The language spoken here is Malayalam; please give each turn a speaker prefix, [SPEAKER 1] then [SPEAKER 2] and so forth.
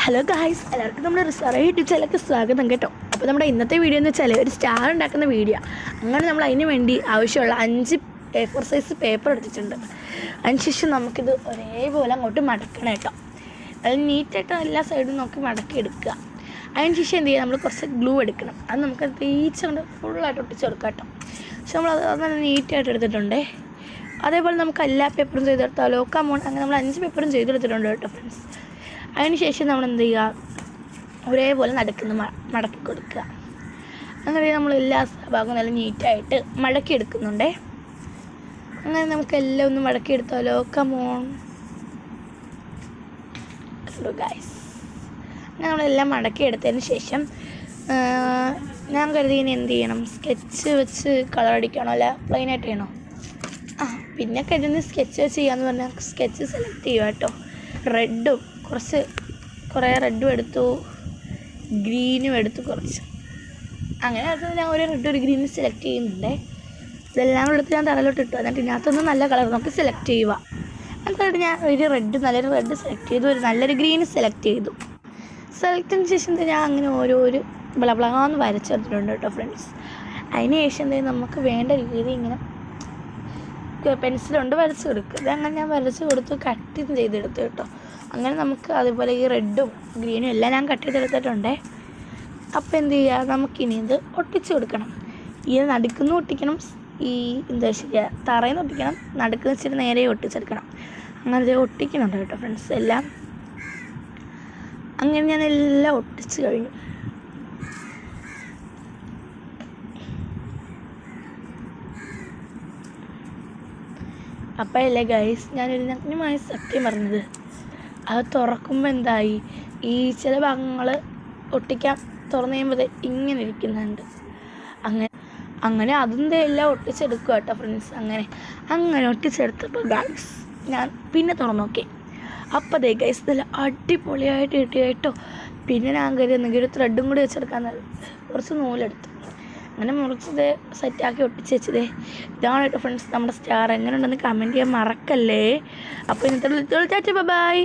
[SPEAKER 1] ഹലോ ഗായ്സ്, എല്ലാവർക്കും നമ്മുടെ റിസർവ് യൂട്യൂബ് ചാനലിലേക്ക് സ്വാഗതം കേട്ടോ. അപ്പോൾ നമ്മുടെ ഇന്നത്തെ വീഡിയോ എന്ന് വെച്ചാൽ ഒരു സ്റ്റാർ ഉണ്ടാക്കുന്ന വീഡിയോ. അങ്ങനെ നമ്മൾ അതിന് വേണ്ടി ആവശ്യമുള്ള 5 പേപ്പർ സൈസ് പേപ്പർ എടുത്തിട്ടുണ്ട്. അതിനുശേഷം നമുക്കിത് ഒരേപോലെ അങ്ങോട്ട് മടക്കണം കേട്ടോ. അത് നീറ്റായിട്ട് എല്ലാ സൈഡും നോക്കി മടക്കി എടുക്കുക. അതിനുശേഷം എന്ത് ചെയ്യുക, നമ്മൾ കുറച്ച് ഗ്ലൂ എടുക്കണം. അത് നമുക്ക് തേച്ചുകൊണ്ട് ഫുള്ളായിട്ട് ഒട്ടിച്ച് കൊടുക്കാം കേട്ടോ. പക്ഷെ നമ്മളത് നല്ല നീറ്റായിട്ട് എടുത്തിട്ടുണ്ടേ. അതേപോലെ നമുക്ക് എല്ലാ പേപ്പറും ചെയ്തെടുത്താലോ കമോൺ. അങ്ങനെ നമ്മൾ 5 പേപ്പറും ചെയ്തെടുത്തിട്ടുണ്ട് കേട്ടോ ഫ്രണ്ട്സ്. അതിനുശേഷം നമ്മൾ എന്ത് ചെയ്യുക, ഒരേപോലെ നടക്കുന്ന മടക്കി കൊടുക്കുക. അങ്ങനെ നമ്മൾ എല്ലാ ഭാഗവും നല്ല നീറ്റായിട്ട് മടക്കി എടുക്കുന്നുണ്ടേ. അങ്ങനെ നമുക്കെല്ലാം ഒന്ന് മടക്കിയെടുത്താലോ കമോൺ ഗൈസ്. അങ്ങനെ നമ്മളെല്ലാം മടക്കിയെടുത്തതിന് ശേഷം ഞാൻ കരുതി ഇനി എന്ത് ചെയ്യണം, സ്കെച്ച് വെച്ച് കളർ അടിക്കണോ അല്ല പ്ലെയിനായിട്ട് ചെയ്യണോ. പിന്നെ കരുതുന്ന സ്കെച്ച് വെച്ച് ചെയ്യാമെന്ന് പറഞ്ഞാൽ സ്കെച്ച് സെലക്ട് ചെയ്യുക കേട്ടോ. റെഡും കുറേ റെഡും എടുത്തു, ഗ്രീനും എടുത്തു കുറച്ച്. അങ്ങനെ അത് ഞാൻ ഒരു റെഡ് ഒരു ഗ്രീനും സെലക്ട് ചെയ്യുന്നുണ്ട്. ഇതെല്ലാം കൂടെ എടുത്ത് ഞാൻ തലയിലോട്ട് ഇട്ടു. എന്നിട്ട് ഇതിനകത്തൊന്നും നല്ല കളർ നമുക്ക് സെലക്ട് ചെയ്യുക. എന്നിട്ട് ഞാൻ നല്ലൊരു റെഡ് സെലക്ട് ചെയ്തു, ഒരു നല്ലൊരു ഗ്രീൻ സെലക്ട് ചെയ്തു. സെലക്ട് ചെയ്തതിന് ശേഷം ഞാൻ അങ്ങനെ ഓരോരു ബ്ലബ്ലാന്ന് വരച്ചെടുത്തിട്ടുണ്ട് കേട്ടോ ഫ്രണ്ട്സ്. അതിന് ശേഷം നമുക്ക് വേണ്ട രീതി ഇങ്ങനെ പെൻസിലുകൊണ്ട് വരച്ച് കൊടുക്കുക. ഇതങ്ങനെ ഞാൻ വരച്ച് കൊടുത്തു, കട്ട് ചെയ്തെടുത്തു കേട്ടോ. അങ്ങനെ നമുക്ക് അതുപോലെ ഈ റെഡും ഗ്രീനും എല്ലാം ഞാൻ കട്ട് ചെയ്തെടുത്തിട്ടുണ്ടേ. അപ്പോൾ എന്ത് ചെയ്യുക, നമുക്കിനി ഇത് ഒട്ടിച്ച് കൊടുക്കണം. ഈ നടുക്കുന്ന് ഒട്ടിക്കണം, ഈ എന്താ ശരിയാ തറയിൽ ഒട്ടിക്കണം, നടുക്കുന്ന് വെച്ചിട്ട് നേരെ ഒട്ടിച്ചെടുക്കണം. അങ്ങനെ ഒട്ടിക്കുന്നുണ്ട് കേട്ടോ ഫ്രണ്ട്സ് എല്ലാം. അങ്ങനെ ഞാൻ എല്ലാം ഒട്ടിച്ച് കഴിഞ്ഞു. അപ്പോഴല്ലേ ഗൈസ് ഞാനൊരു നഗ്നമായ സത്യം പറഞ്ഞത്. അത് തുറക്കുമ്പോൾ എന്തായി, ഈ ചില ഭാഗങ്ങൾ ഒട്ടിക്കാൻ തുറന്നു കഴിയുമ്പോൾ ഇങ്ങനെ ഇരിക്കുന്നുണ്ട്. അങ്ങനെ അതിൻ്റെ എല്ലാം ഒട്ടിച്ചെടുക്കുക കേട്ടോ ഫ്രണ്ട്സ്. അങ്ങനെ ഒട്ടിച്ചെടുത്തപ്പോൾ ഗൈസ് ഞാൻ പിന്നെ തുറന്നു നോക്കി. അപ്പോൾ ഗൈസ് നല്ല അടിപൊളിയായിട്ട് കിട്ടി കേട്ടോ. പിന്നെ ഞാൻ കരുതി എന്തെങ്കിലും ഒരു ത്രെഡും കൂടി വെച്ചെടുക്കാൻ കുറച്ച് നൂലെടുത്തു. അങ്ങനെ മുറിച്ചത് സെറ്റാക്കി ഒട്ടിച്ച് വെച്ചത് ഇതാണ് കേട്ടോ ഫ്രണ്ട്സ് നമ്മുടെ സ്റ്റാർ. എങ്ങനെ ഉണ്ടെന്ന് കമൻറ്റ് ചെയ്യാൻ മറക്കല്ലേ. അപ്പോൾ ഇന്നത്തെ ബൈ.